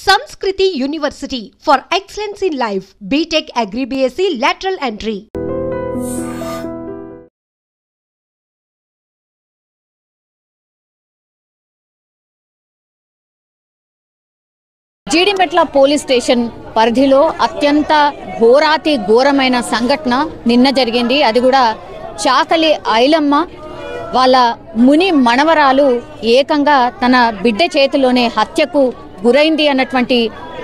Sanskriti University for excellence in life. BTech Agri BSc lateral entry. Jeedimetla police station పరిధిలో అత్యంత ఘోరాతి ఘోరమైన సంఘటన నిన్న జరిగింది. అది కూడా చాకలి ఐలమ్మ వాళ్ళ ముని మనవరాలు ఏకంగా తన బిడ్డ చేతిలోనే హత్యకు గురైంది అన్నటువంటి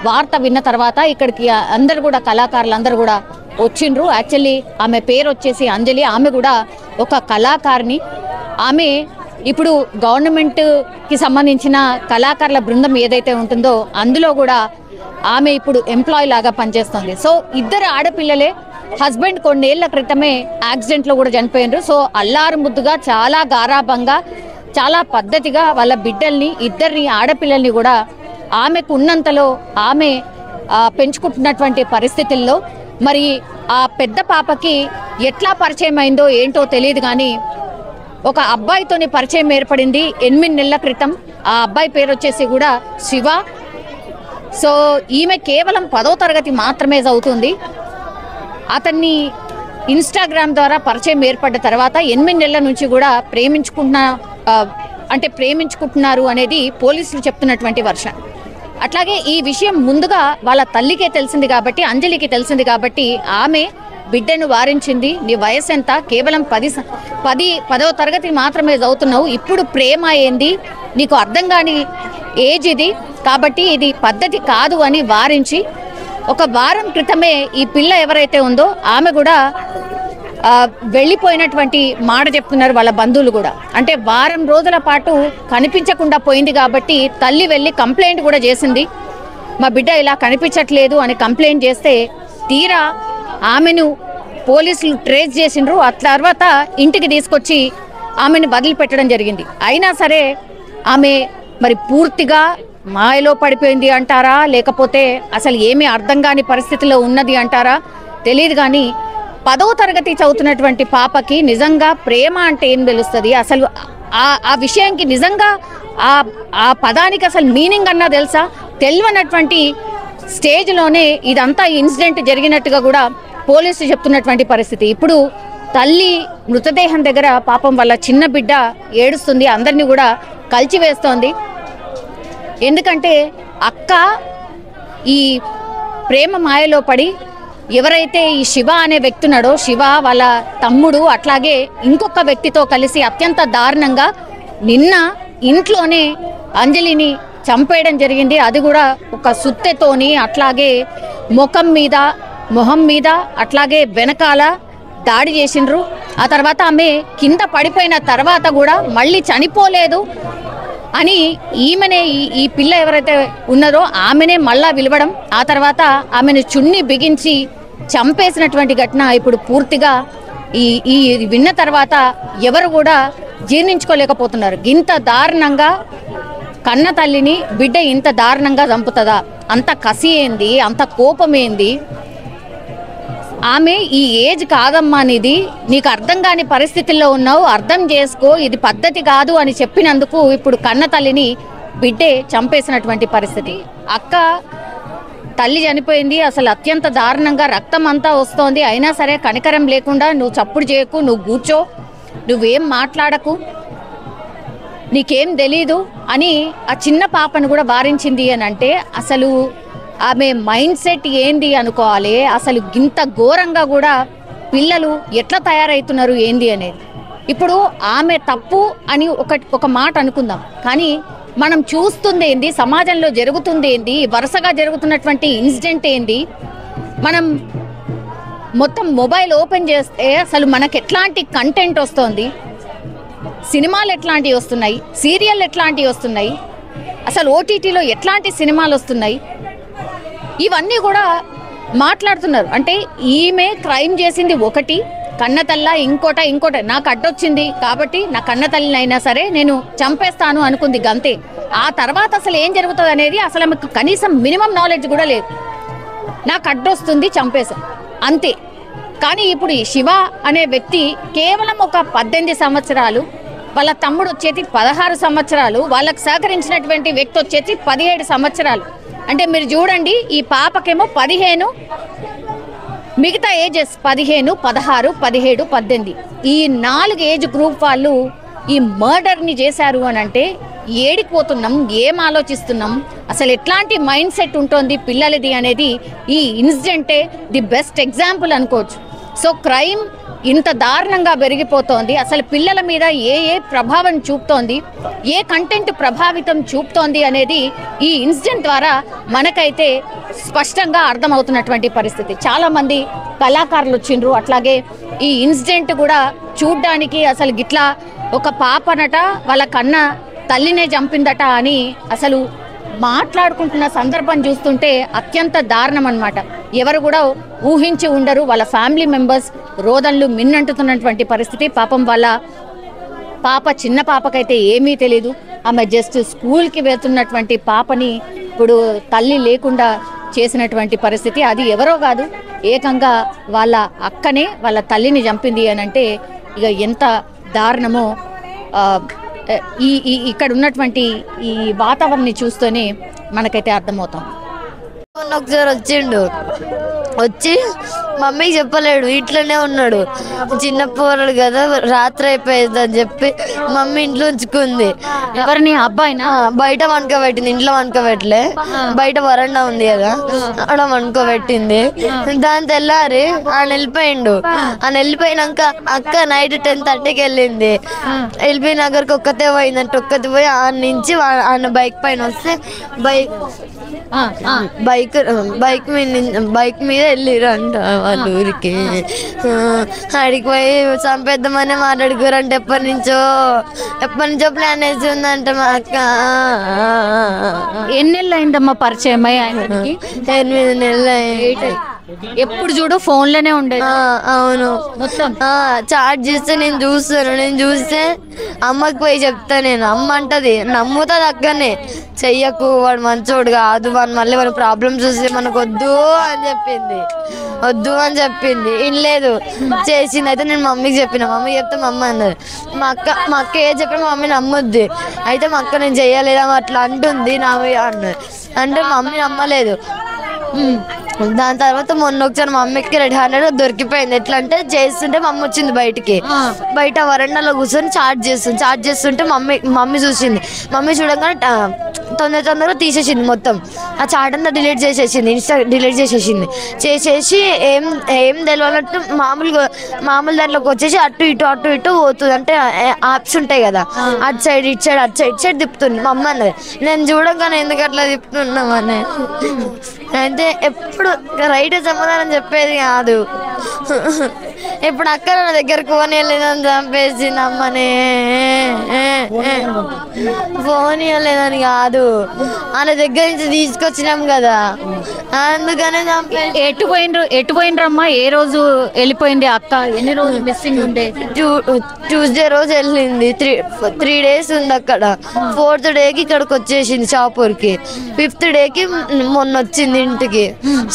వార్త విన్న తర్వాత ఇక్కడికి అందరు కూడా కళాకారులందరూ కూడా వచ్చిండ్రు. యాక్చువల్లీ ఆమె పేరు వచ్చేసి అంజలి. ఆమె కూడా ఒక కళాకారిణి. ఆమె ఇప్పుడు గవర్నమెంట్కి సంబంధించిన కళాకారుల బృందం ఏదైతే ఉంటుందో అందులో కూడా ఆమె ఇప్పుడు ఎంప్లాయీ లాగా పనిచేస్తుంది. సో ఇద్దరు ఆడపిల్లలే. హస్బెండ్ కొన్నేళ్ల క్రితమే యాక్సిడెంట్లో కూడా చనిపోయినారు. సో అల్లారు ముద్దుగా చాలా గారాభంగా చాలా పద్ధతిగా వాళ్ళ బిడ్డల్ని ఇద్దరిని ఆడపిల్లల్ని కూడా ఆమెకు ఉన్నంతలో ఆమె పెంచుకుంటున్నటువంటి పరిస్థితుల్లో మరి ఆ పెద్ద పాపకి ఎట్లా పరిచయం అయిందో ఏంటో తెలియదు కానీ ఒక అబ్బాయితోని పరిచయం ఏర్పడింది 8 నెలల క్రితం. ఆ అబ్బాయి పేరు వచ్చేసి కూడా శివ. సో ఈమె కేవలం 10వ తరగతి మాత్రమే చదువుతుంది. అతన్ని ఇన్స్టాగ్రామ్ ద్వారా పరిచయం ఏర్పడ్డ తర్వాత 8 నెలల నుంచి కూడా ప్రేమించుకుంటున్నారు అనేది పోలీసులు చెప్తున్నటువంటి వర్షన్. అట్లాగే ఈ విషయం ముందుగా వాళ్ళ తల్లికే తెలిసింది కాబట్టి, అంజలికి తెలిసింది కాబట్టి ఆమె బిడ్డను వారించింది. నీ వయసు ఎంత? కేవలం 10వ తరగతి మాత్రమే చదువుతున్నావు, ఇప్పుడు ప్రేమ ఏంది, నీకు అర్థం కాని ఏజ్ ఇది, కాబట్టి ఇది పద్ధతి కాదు అని వారించి ఒక వారం క్రితమే ఈ పిల్ల ఎవరైతే ఉందో ఆమె కూడా వెళ్ళిపోయినటువంటి మాట చెప్తున్నారు వాళ్ళ బంధువులు కూడా. అంటే వారం రోజుల పాటు కనిపించకుండా పోయింది కాబట్టి తల్లి వెళ్ళి కంప్లైంట్ కూడా చేసింది. మా బిడ్డ ఇలా కనిపించట్లేదు అని కంప్లైంట్ చేస్తే తీరా ఆమెను పోలీసులు ట్రేస్ చేసిండ్రు. ఆ తర్వాత ఇంటికి తీసుకొచ్చి ఆమెను వదిలిపెట్టడం జరిగింది. అయినా సరే ఆమె మరి పూర్తిగా మాయలో పడిపోయింది అంటారా, లేకపోతే అసలు ఏమీ అర్థం కాని పరిస్థితిలో ఉన్నది అంటారా తెలియదు కానీ 10వ తరగతి చదువుతున్నటువంటి పాపకి నిజంగా ప్రేమ అంటే ఏం తెలుస్తుంది? అసలు ఆ విషయానికి నిజంగా ఆ పదానికి అసలు మీనింగ్ అన్నా తెలుసా? తెలియనటువంటి స్టేజ్లోనే ఇదంతా ఇన్సిడెంట్ జరిగినట్టుగా కూడా పోలీసులు చెప్తున్నటువంటి పరిస్థితి. ఇప్పుడు తల్లి మృతదేహం దగ్గర పాపం వాళ్ళ చిన్న బిడ్డ ఏడుస్తుంది, అందరినీ కూడా కలిచివేస్తోంది. ఎందుకంటే అక్క ఈ ప్రేమ మాయలో పడి ఎవరైతే ఈ శివ అనే వ్యక్తి ఉన్నాడో, శివ వాళ్ళ తమ్ముడు అట్లాగే ఇంకొక వ్యక్తితో కలిసి అత్యంత దారుణంగా నిన్న ఇంట్లోనే అంజలిని చంపేయడం జరిగింది. అది కూడా ఒక సుత్తెతోని, అట్లాగే మొహం మీద అట్లాగే వెనకాల దాడి చేసిండ్రు. ఆ తర్వాత ఆమె కింద పడిపోయిన తర్వాత కూడా మళ్ళీ చనిపోలేదు అని ఈమెనే ఈ పిల్ల ఎవరైతే ఉన్నదో ఆమెనే మళ్ళా విలవడం, ఆ తర్వాత ఆమెను చున్ని బిగించి చంపేసినటువంటి ఘటన ఇప్పుడు పూర్తిగా ఈ విన్న తర్వాత ఎవరు కూడా జీర్ణించుకోలేకపోతున్నారు. ఇంత దారుణంగా కన్న తల్లిని బిడ్డ ఇంత దారుణంగా చంపుతుందా? అంత కసి ఏంది, అంత కోపం ఏంది? ఆమె ఈ ఏజ్ కాదమ్మా నీది, నీకు అర్థం కాని పరిస్థితుల్లో ఉన్నావు, అర్థం చేసుకో, ఇది పద్ధతి కాదు అని చెప్పినందుకు ఇప్పుడు కన్న తల్లిని బిడ్డే చంపేసినటువంటి పరిస్థితి. అక్క తల్లి చనిపోయింది, అసలు అత్యంత దారుణంగా రక్తం అంతా వస్తోంది. అయినా సరే కనికరం లేకుండా నువ్వు చప్పుడు చేయకు, నువ్వు కూర్చో, నువ్వేం మాట్లాడకు, నీకేం తెలీదు అని ఆ చిన్న పాపను కూడా వారించింది అని అంటే అసలు ఆమె మైండ్ సెట్ ఏంది అనుకోవాలి. అసలు ఇంత ఘోరంగా కూడా పిల్లలు ఎట్లా తయారవుతున్నారు ఏంది అనేది. ఇప్పుడు ఆమె తప్పు అని ఒక మాట అనుకుందాం, కానీ మనం చూస్తుంది ఏంది, సమాజంలో జరుగుతుంది ఏంది, వరుసగా జరుగుతున్నటువంటి ఇన్సిడెంట్ ఏంది, మనం మొత్తం మొబైల్ ఓపెన్ చేస్తే అసలు మనకు ఎట్లాంటి కంటెంట్ వస్తుంది, సినిమాలు ఎట్లాంటివి వస్తున్నాయి, సీరియల్ ఎట్లాంటివి వస్తున్నాయి, అసలు ఓటీటీలో ఎట్లాంటి సినిమాలు వస్తున్నాయి, ఇవన్నీ కూడా మాట్లాడుతున్నారు. అంటే ఈమె క్రైమ్ చేసింది ఒకటి, కన్న తల్ల ఇంకోట నాకు అడ్డొచ్చింది కాబట్టి నా కన్న తల్లిని అయినా సరే నేను చంపేస్తాను అనుకుంది గంతే. ఆ తర్వాత అసలు ఏం జరుగుతుంది అనేది అసలు ఆమెకు కనీసం మినిమం నాలెడ్జ్ కూడా లేదు. నాకు అడ్డొస్తుంది చంపేశాను అంతే. కానీ ఇప్పుడు ఈ శివ అనే వ్యక్తి కేవలం ఒక 18 సంవత్సరాలు, వాళ్ళ తమ్ముడు వచ్చేసి 16 సంవత్సరాలు, వాళ్ళకు సహకరించినటువంటి వ్యక్తి వచ్చేసి 17 సంవత్సరాలు. అంటే మీరు చూడండి, ఈ పాపకేమో 15, మిగతా ఏజెస్ 15, 16, 17, 18. ఈ 4 ఏజ్ గ్రూప్ వాళ్ళు ఈ మర్డర్ని చేశారు అని అంటే ఏడిపోతున్నాం, ఏం ఆలోచిస్తున్నాం, అసలు ఎట్లాంటి మైండ్ సెట్ ఉంటుంది పిల్లలది అనేది ఈ ఇన్సిడెంటే ది బెస్ట్ ఎగ్జాంపుల్ అనుకోవచ్చు. సో క్రైమ్ ఇంత దారుణంగా పెరిగిపోతోంది. అసలు పిల్లల మీద ఏ ప్రభావం చూపుతోంది, ఏ కంటెంట్ ప్రభావితం చూపుతోంది అనేది ఈ ఇన్సిడెంట్ ద్వారా మనకైతే స్పష్టంగా అర్థమవుతున్నటువంటి పరిస్థితి. చాలామంది కళాకారులు వచ్చిండ్రు. అట్లాగే ఈ ఇన్సిడెంట్ కూడా చూడ్డానికి అసలు గిట్లా ఒక పాపనట వాళ్ళ కన్న తల్లినే చంపిందట అని అసలు మాట్లాడుకుంటున్న సందర్భం చూస్తుంటే అత్యంత దారుణం అన్నమాట. ఎవరు కూడా ఊహించి ఉండరు. వాళ్ళ ఫ్యామిలీ మెంబర్స్ రోదనలు మిన్నంటుతున్నటువంటి పరిస్థితి. పాపం వాళ్ళ పాప, చిన్న పాపకైతే ఏమీ తెలీదు. ఆమె జస్ట్ స్కూల్కి వెళ్తున్నటువంటి పాపని ఇప్పుడు తల్లి లేకుండా చేసినటువంటి పరిస్థితి. అది ఎవరో కాదు, ఏకంగా వాళ్ళ అక్కనే వాళ్ళ తల్లిని చంపింది అని అంటే ఇక ఎంత దారుణమో ఇక్కడ ఉన్నటువంటి ఈ వాతావరణాన్ని చూస్తూనే మనకైతే అర్థమవుతాం. ఒకసారి వచ్చిండు, వచ్చి మమ్మీకి చెప్పలేడు, ఇంట్లోనే ఉన్నాడు. చిన్న పోరాడు కదా, రాత్రి అయిపోయింది అని చెప్పి మమ్మీ ఇంట్లో ఉంచుకుంది. ఎవరిని? అబ్బాయినా? బయట వండుకోబెట్టింది, ఇంట్లో వండుకోబెట్టలే, బయట వరండా ఉంది కదా అక్కడ వండుకోబెట్టింది. దాని తెల్లారి ఆయన వెళ్ళిపోయిండు. ఆయన వెళ్ళిపోయినాక అక్క నైట్ 10:30కి వెళ్ళింది. వెళ్ళిపోయినాకరికి ఒక్కతే పోయిందంటే ఒక్కతే పోయి ఆయన నుంచి ఆయన బైక్ పైన వస్తే బైక్ మీద వెళ్ళిరు అంట వాళ్ళ ఊరికి. అడిగి పోయి చంపేద్దామని మాట్లాడుకోరంటే ఎప్పటి నుంచో ప్లాన్ వేసి ఉందంట మా అక్క. ఎన్ని నెలలు అయిందమ్మా పరిచయం? 8 నెలలు అయింది. ఎప్పుడు చూడు ఫోన్ లోనే ఉండేది. అవును, మొత్తం చాట్ చేస్తే నేను చూస్తే అమ్మకి పోయి చెప్తా. నేను అమ్మ అంటది, నమ్ముతుంది అక్కనే, చెయ్యకు వాడు మంచోడు కాదు, వాడు మళ్ళీ వాడు ప్రాబ్లమ్స్ వస్తే మనకు వద్దు అని చెప్పింది. వినలేదు, చేసింది. అయితే నేను మమ్మీకి చెప్పిన, మమ్మీ చెప్తే మమ్మీ అన్నది. మా అక్క ఏం చెప్పిన మా మమ్మీ నమ్మొద్ది. అయితే మా అక్క నేను చెయ్యలేదా అట్లా అంటుంది నా అన్నది. అంటే మమ్మీ నమ్మలేదు. దాని తర్వాత మొన్న ఒకసారి మమ్మీకి 100 దొరికిపోయింది. ఎట్లా అంటే చేస్తుంటే మమ్మీ వచ్చింది బయట వరండాలో కూర్చొని చాట్ చేస్తుంటే మమ్మీ చూసింది. మమ్మీ చూడగానే తొందరగా తీసేసింది మొత్తం. ఆ చాట్ అంతా డిలీట్ చేసేసింది, ఇన్స్టా డిలీట్ చేసేసి ఏం తెలియాలంటే మామూలు దాంట్లోకి వచ్చేసి అటు ఇటు పోతుంది. అంటే యాప్స్ ఉంటాయి కదా, అటు సైడ్ ఇటు సైడ్ తిప్పుతుంది. మా అమ్మ అన్నది, నేను చూడగానే ఎందుకు అట్లా తిప్పుతున్నామని. అయితే ఎప్పుడు రైట్ సమాధానం చెప్పేది కాదు. ఇప్పుడు అక్క నా దగ్గరకు ఫోన్ వెళ్ళేదని చంపేసింది అమ్మని. ఫోన్ ఇవ్వలేదని కాదు, వాళ్ళ దగ్గర నుంచి తీసుకొచ్చినాం కదా, అందుకనే చంపేసి. ఎటు పోయినరమ్మా? ఏ రోజు వెళ్ళిపోయింది అక్క? ఎన్ని రోజులు మిస్సింగ్ ఉండే? ట్యూస్డే రోజు వెళ్ళింది. 3 days ఉంది అక్కడ. 4th డేకి ఇక్కడికి వచ్చేసింది షాపూర్కి. 5th డేకి మొన్న వచ్చింది ఇంటికి.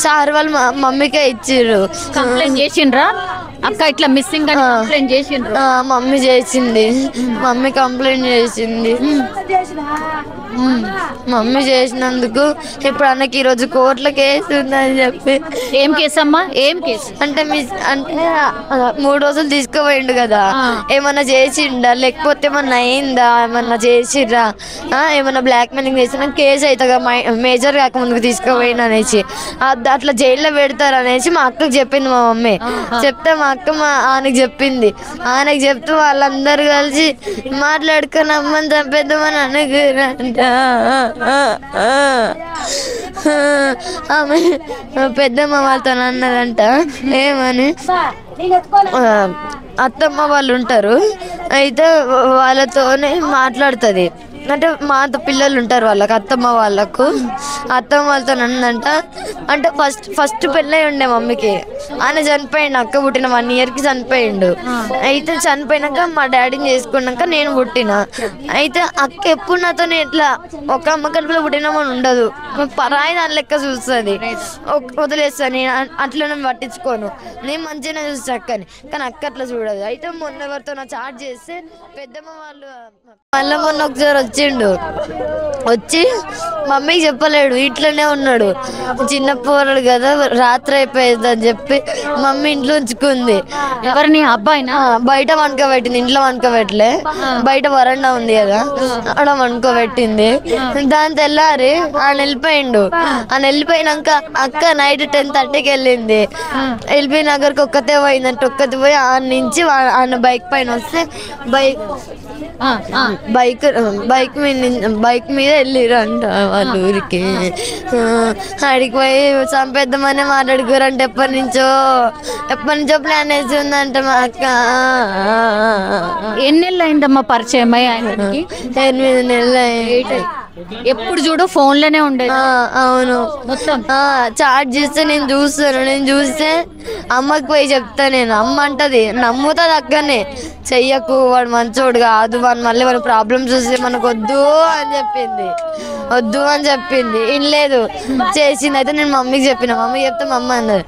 సార్ వాళ్ళు మమ్మీకే ఇచ్చిర్రు. కంప్లైంట్ చేసిండ్రా అక్క ఇట్లా మిస్సింగ్ అని? కంప్లైంట్ చేసిండ్రు? మమ్మీ చేసింది. మమ్మీ కంప్లైంట్ చేసింది. మమ్మీ చేసినందుకు ఇప్పుడు అన్నకి ఈరోజు కోర్టులో కేసు ఉందని చెప్పి. ఏం కేసు అమ్మా? ఏం కేసు అంటే 3 రోజులు తీసుకుపోయిండు కదా, ఏమన్నా చేసిండా లేకపోతే ఏమన్నా అయిందా, ఏమన్నా చేసిర్రా, ఏమన్నా బ్లాక్ మెయిలింగ్ చేసినా కేసు అవుతుందా, మేజర్ కాకముందుకు తీసుకుపోయిండు అనేసి, అట్లా జైల్లో పెడతారు అనేసి మా అక్కకి చెప్పింది మా మమ్మీ. చెప్తే మా అక్క ఆయనకి చెప్పింది. ఆయనకి చెప్తూ వాళ్ళందరూ కలిసి మాట్లాడుకొని అమ్మని చంపేద్దామని అనుకురంట. ఆమె పెద్దమ్మ వాళ్ళతో అన్నదంట ఏమని, అత్తమ్మ వాళ్ళు ఉంటారు, అయితే వాళ్ళతోనే మాట్లాడుతుంది. అంటే మా పిల్లలు ఉంటారు వాళ్ళకి, అత్తమ్మ వాళ్ళతో అన్నదంట. అంటే ఫస్ట్ పెళ్ళై ఉండే మమ్మీకి, ఆయన చనిపోయిండు. అక్క పుట్టిన 1 yearకి చనిపోయిండు. అయితే చనిపోయినాక మా డాడీని చేసుకున్నాక నేను పుట్టిన. అయితే అక్క ఎప్పుడు నాతో ఇట్లా ఒక అమ్మ కడుపులో పుట్టినామని ఉండదు, పరాయి దాని లెక్క చూస్తుంది, వదిలేస్తాను. నేను అట్లా పట్టించుకోను, నేను మంచిగానే చూస్తా అక్కని, కానీ అక్క అట్లా చూడదు. అయితే మొన్న ఎవరితో నా చాట్ చేస్తే పెద్దమ్మ వాళ్ళు మళ్ళీ మొన్న ఒకసారి వచ్చిండు. వచ్చి మమ్మీకి చెప్పలేడు, ఇట్లనే ఉన్నాడు. చిన్న పోరాడు కదా, రాత్రి అయిపోయింది అని చెప్పి మమ్మీ ఇంట్లో ఉంచుకుంది. ఎవరిని? అబ్బాయినా? బయట వండుకోబెట్టింది, ఇంట్లో వండుకోబెట్టలే, బయట వరండా ఉంది కదా అక్కడ వండుకోబెట్టింది. దాని తెల్లారి ఆయన వెళ్ళిపోయిండు. ఆయన వెళ్ళిపోయినాక అక్క నైట్ 10:30కి వెళ్ళింది. ఎల్బీ నగర్కి ఒక్కతే పోయిందంటే ఒక్కతే పోయి ఆ నుంచి ఆయన బైక్ పైన వస్తే బైక్ మీద వెళ్ళిరు అంట వాళ్ళ ఊరికి. ఆడికి పోయి చంపేద్దామని మాట్లాడుకోరంట. ఎప్పటి నుంచో ప్లాన్ వేసి ఉందంట మా అక్క. ఎన్ని నెలలు అయిందమ్మా పరిచయం ఆయనకి? 8 నెలలు. ఎప్పుడు చూడు ఫోన్ లోనే ఉండేది. అవును, మొత్తం చాట్ చేస్తే నేను చూస్తే అమ్మకి పోయి చెప్తా. నేను అమ్మ అంటది, నమ్ముతుంది అక్కనే, చెయ్యకు వాడు మంచోడు కాదు, మళ్ళీ వాడు ప్రాబ్లమ్స్ చూస్తే మనకు వద్దు అని చెప్పింది. వినలేదు, చేసింది. అయితే నేను మమ్మీకి చెప్పిన, మమ్మీకి చెప్తే మమ్మ అన్నది.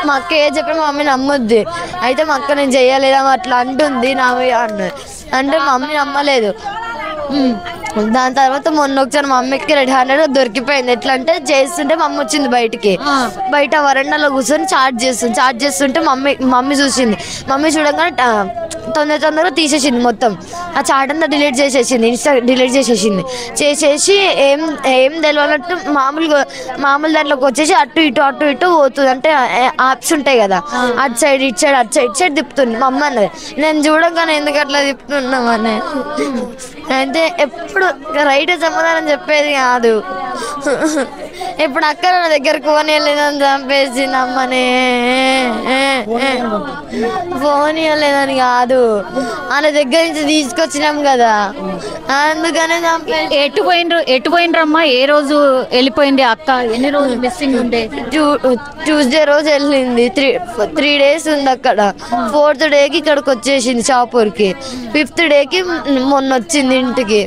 మా అక్క ఏ చెప్పిన మా మమ్మీ నమ్మొద్ది. అయితే మా అక్క నేను చెయ్యలేదా అట్లా అంటుంది నా అన్నది. అంటే మమ్మీ నమ్మలేదు. దాని తర్వాత మొన్న ఒకసారి మా మమ్మీకి 100 దొరికిపోయింది. ఎట్లా అంటే చేస్తుంటే మమ్మీ వచ్చింది బయట వరండాలో కూర్చొని చాట్ చేస్తుంటే మమ్మీ చూసింది. మమ్మీ చూడగానే తొందరగా తీసేసింది మొత్తం. ఆ చాట్ అంతా డిలీట్ చేసేసింది, ఇన్స్టా డిలీట్ చేసేసి ఏం తెలియనట్టు మామూలు దాంట్లోకి వచ్చేసి అటు ఇటు పోతుంది. అంటే యాప్స్ ఉంటాయి కదా, అటు సైడ్ ఇటు సైడ్ తిప్పుతుంది. మా అమ్మ అన్నది, నేను చూడగానే ఎందుకు అట్లా తిప్పుతున్నామని. అయితే ఎప్పుడు రైట్ సమాధానం చెప్పేది కాదు. ఇప్పుడు అక్క నా దగ్గరకు ఫోన్ వెళ్ళేదని చంపేసింది అమ్మని. ఫోన్ ఇవ్వలేదని కాదు, ఆయన దగ్గర నుంచి తీసుకొచ్చినాం కదా, అందుకనే చంపేసి. ఎటు పోయిండ్రమ్మా? ఏ రోజు వెళ్ళిపోయింది అక్క? ఎన్ని రోజులు మిస్సింగ్ ఉండే? ట్యూస్డే రోజు వెళ్ళింది. 3 days ఉంది అక్కడ. 4th డేకి ఇక్కడికి వచ్చేసింది షాపూర్కి. 5th డేకి మొన్న వచ్చింది ఇంటికి.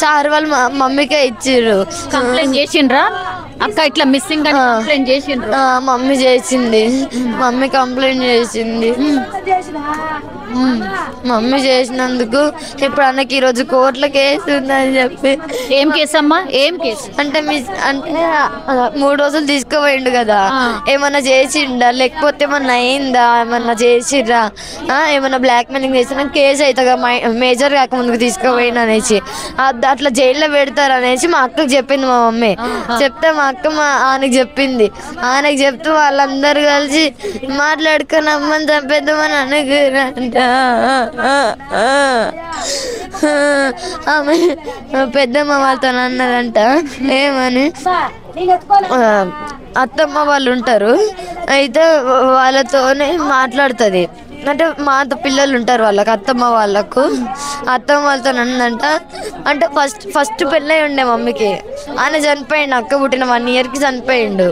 సార్ వాళ్ళు మమ్మీకే ఇచ్చిర్రు. కంప్లైంట్ చేసిండ్రా అక్క ఇట్లా మిస్సింగ్ అని? కంప్లైంట్ చేసిండ్రు. మమ్మీ చేసింది, మమ్మీ కంప్లైంట్ చేసింది. మమ్మీ చేసినందుకు ఇప్పుడు అన్నకి ఈరోజు కోర్టులో కేసు ఉందని చెప్పి. ఏం కేసు అమ్మా? ఏం కేసు అంటే 3 రోజులు తీసుకుపోయిండు కదా, ఏమన్నా చేసిండా లేకపోతే ఏమన్నా అయిందా, ఏమన్నా చేసిర్రా, ఏమన్నా బ్లాక్ మెయిలింగ్ చేసినా కేసు అవుతుందా, మేజర్ కాక ముందుకు తీసుకుపోయిండు అనేసి అట్లా జైల్లో పెడతారు అనేసి మా అక్కకి చెప్పింది మా మమ్మీ. చెప్తే మా అక్క ఆయనకి చెప్పింది. ఆయనకి చెప్తూ వాళ్ళందరూ కలిసి మాట్లాడుకొని అమ్మని చంపేద్దామని అనుకురంట. ఆమె పెద్దమ్మ వాళ్ళతో అన్నదంట, ఏమని అత్తమ్మ వాళ్ళు ఉంటారు, అయితే వాళ్ళతోనే మాట్లాడుతుంది. అంటే మా పిల్లలు ఉంటారు వాళ్ళకి, అత్తమ్మ వాళ్ళతో అన్నదంట. అంటే ఫస్ట్ పెళ్ళై ఉండే మమ్మీకి, ఆయన చనిపోయిండు. అక్క పుట్టిన 1 yearకి చనిపోయిండు.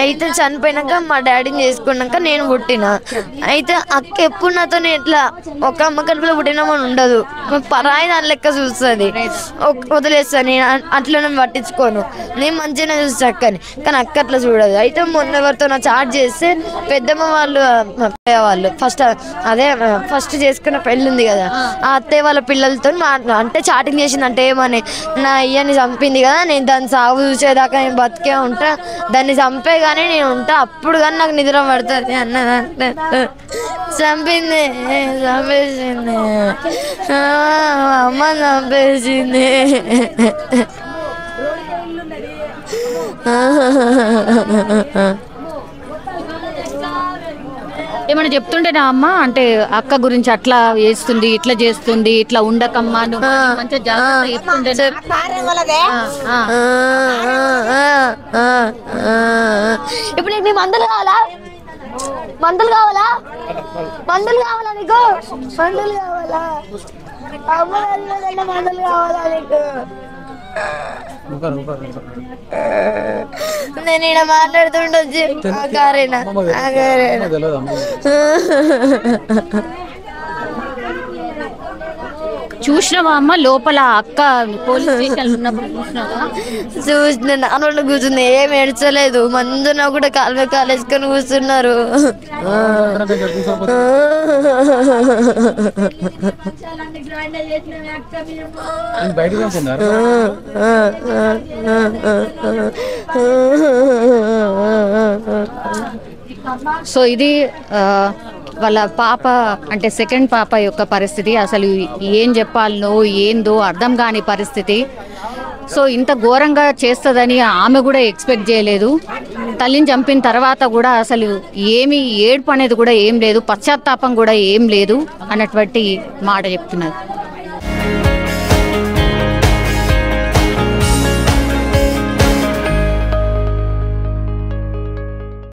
అయితే చనిపోయినాక మా డాడీని చేసుకున్నాక నేను పుట్టిన. అయితే అక్క ఎప్పుడు నాతో ఇట్లా ఒక అమ్మ కడుపులో పుట్టినామని ఉండదు, పరాయి దాని లెక్క చూస్తుంది, వదిలేస్తాను. నేను అట్లా పట్టించుకోను, నేను మంచిగానే చూస్తా అక్కని. కానీ అక్క అట్లా చూడదు. అయితే మొన్న ఎవరితో నా చాట్ చేస్తే పెద్దమ్మ వాళ్ళు ఫస్ట్ చేసుకున్న పెళ్ళి ఉంది కదా, ఆ అత్తయ్య వాళ్ళ పిల్లలతో అంటే చాటింగ్ చేసింది. అంటే ఏమని, నా అయ్యని చంపింది కదా, నేను దాన్ని సాగు చూసేదాకా నేను బతికే ఉంటా, దాన్ని చంపే కానీ నేను ఉంటా, అప్పుడు కానీ నాకు నిద్ర పడుతుంది అన్నదంటే. చంపేసింది, అమ్మ చంపేసింది. ఏమైనా చెప్తుండేనా అమ్మ? అంటే అక్క గురించి అట్లా చేస్తుంది, ఇట్లా చేస్తుంది, ఇట్లా ఉండకమ్మా మంచిగా జాగ్రత్త చెప్తుండే. ఇప్పుడు నీకు మందులు కావాలా నీకు? మందులు కావాలా నీకు? మందులు కావాలా నీకు? నేను ఇక్కడ మాట్లాడుతుండొచ్చు. చూసినావా అమ్మ లోపల అక్క పోలీస్ స్టేషన్ ఉన్నప్పుడు చూసినావా? చూసిన నాన్న కూర్చుంది, ఏం ఏడ్చలేదు. మందున కూడా కాలు కాలేసుకొని కూర్చున్నారు. సో ఇది వాళ్ళ పాప అంటే సెకండ్ పాప యొక్క పరిస్థితి. అసలు ఏం చెప్పాలనో ఏందో అర్థం కాని పరిస్థితి. సో ఇంత ఘోరంగా చేస్తుందని ఆమె కూడా ఎక్స్పెక్ట్ చేయలేదు. తల్లిని చంపిన తర్వాత కూడా అసలు ఏమి ఏడుపు అనేది కూడా ఏం లేదు, పశ్చాత్తాపం కూడా ఏం లేదు అన్నటువంటి మాట చెప్తున్నారు.